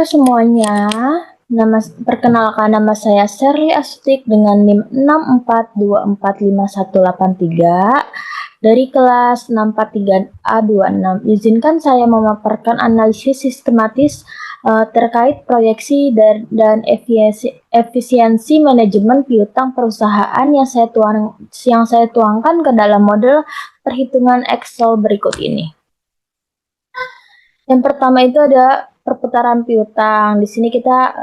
Halo semuanya, perkenalkan nama saya Sherly Astutik dengan NIM 6424518 dari kelas 643A26. Izinkan saya memaparkan analisis sistematis terkait proyeksi dan efisiensi manajemen piutang perusahaan yang saya tuangkan ke dalam model perhitungan Excel berikut ini. Yang pertama itu ada perputaran piutang. Di sini kita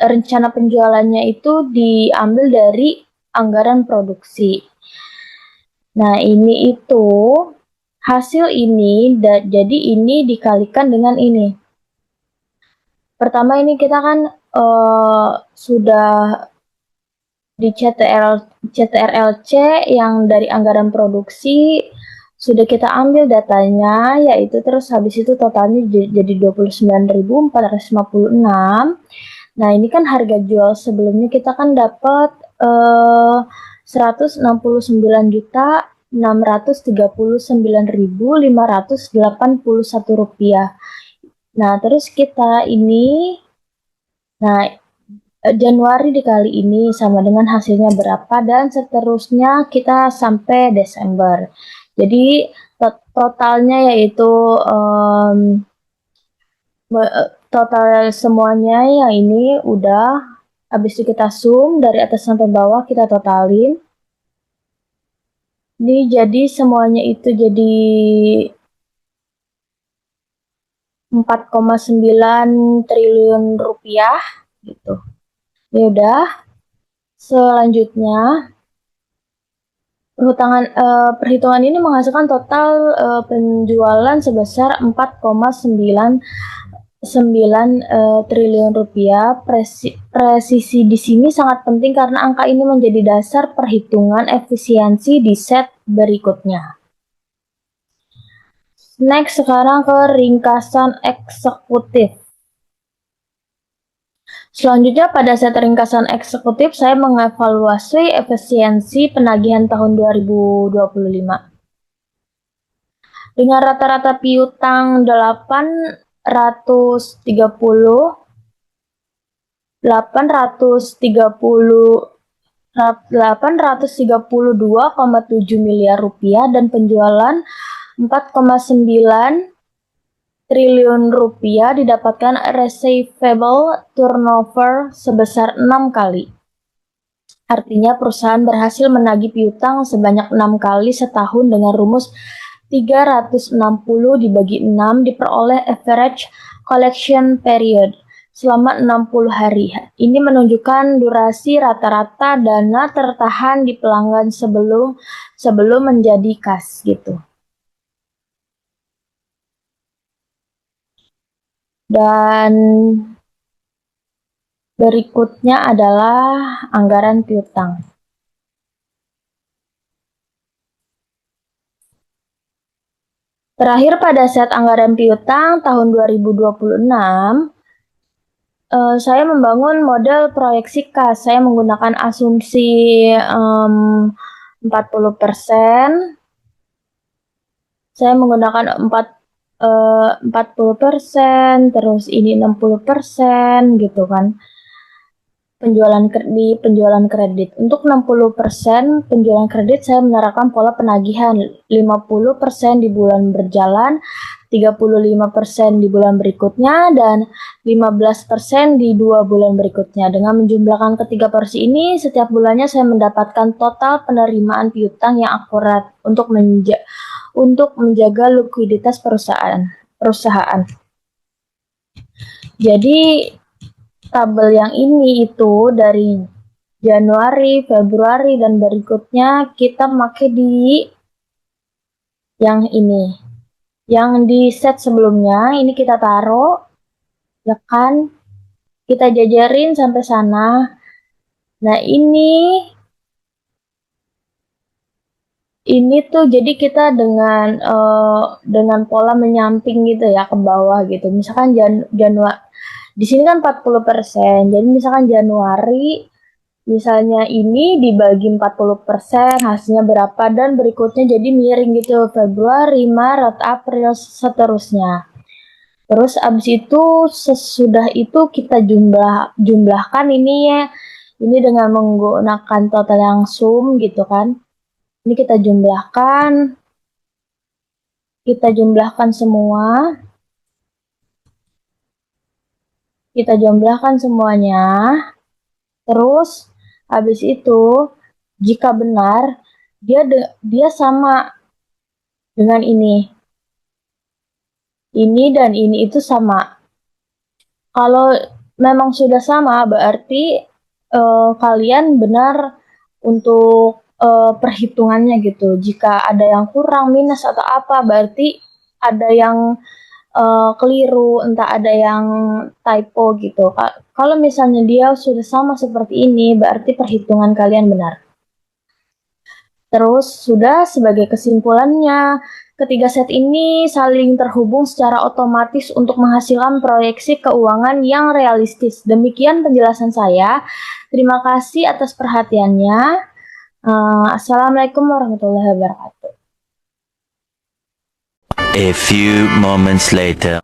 rencana penjualannya itu diambil dari anggaran produksi. Nah, ini itu hasil ini, jadi ini dikalikan dengan ini. Pertama ini kita kan sudah di CTRLC yang dari anggaran produksi sudah kita ambil datanya, yaitu terus habis itu totalnya jadi 29.456. Nah, ini kan harga jual sebelumnya kita kan dapat 169.639.581 rupiah. Nah, terus kita ini, Januari dikali ini sama dengan hasilnya berapa, dan seterusnya kita sampai Desember. Jadi totalnya yaitu total semuanya yang ini udah, habis itu kita zoom dari atas sampai bawah, kita totalin. Ini jadi semuanya itu jadi 4,9 triliun rupiah gitu. Ya udah, selanjutnya perhitungan ini menghasilkan total penjualan sebesar 4,9 triliun rupiah. Presisi di sini sangat penting karena angka ini menjadi dasar perhitungan efisiensi di set berikutnya. Next, sekarang ke ringkasan eksekutif. Selanjutnya pada set ringkasan eksekutif saya mengevaluasi efisiensi penagihan tahun 2025. Dengan rata-rata piutang 832,7 miliar rupiah dan penjualan 4,9 triliun rupiah didapatkan receivable turnover sebesar 6 kali. Artinya perusahaan berhasil menagih piutang sebanyak 6 kali setahun dengan rumus 360 dibagi 6 diperoleh average collection period selama 60 hari. Ini menunjukkan durasi rata-rata dana tertahan di pelanggan sebelum menjadi kas gitu. Dan berikutnya adalah anggaran piutang. Terakhir pada set anggaran piutang tahun 2026, saya membangun model proyeksi kas. Saya menggunakan asumsi 40%. Saya menggunakan 40%, terus ini 60% gitu kan. Penjualan kredit. Untuk 60% penjualan kredit saya menerapkan pola penagihan 50% di bulan berjalan, 35% di bulan berikutnya, dan 15% di 2 bulan berikutnya. Dengan menjumlahkan ketiga porsi ini, setiap bulannya saya mendapatkan total penerimaan piutang yang akurat untuk menjaga likuiditas perusahaan. Jadi tabel yang ini itu dari Januari, Februari, dan berikutnya kita pakai di yang ini. Yang di set sebelumnya ini kita taruh, ya kan? Kita jajarin sampai sana. Nah, ini tuh jadi kita dengan pola menyamping gitu ya ke bawah gitu. Misalkan Januari di sini kan 40%. Jadi misalkan Januari misalnya ini dibagi 40%, hasilnya berapa, dan berikutnya jadi miring gitu, Februari, Maret, April, seterusnya. Terus abis itu sesudah itu kita jumlahkan ini ya. Ini dengan menggunakan total yang sum gitu kan. Ini kita jumlahkan semua. Kita jumlahkan semuanya. Terus habis itu jika benar dia sama dengan ini. Ini dan ini itu sama. Kalau memang sudah sama berarti kalian benar untuk perhitungannya gitu. Jika ada yang kurang, minus atau apa, berarti ada yang keliru, entah ada yang typo gitu. Kalau misalnya dia sudah sama seperti ini, berarti perhitungan kalian benar. Terus sudah sebagai kesimpulannya, ketiga set ini saling terhubung secara otomatis untuk menghasilkan proyeksi keuangan yang realistis. Demikian penjelasan saya. Terima kasih atas perhatiannya. Assalamualaikum warahmatullahi wabarakatuh. A few moments later.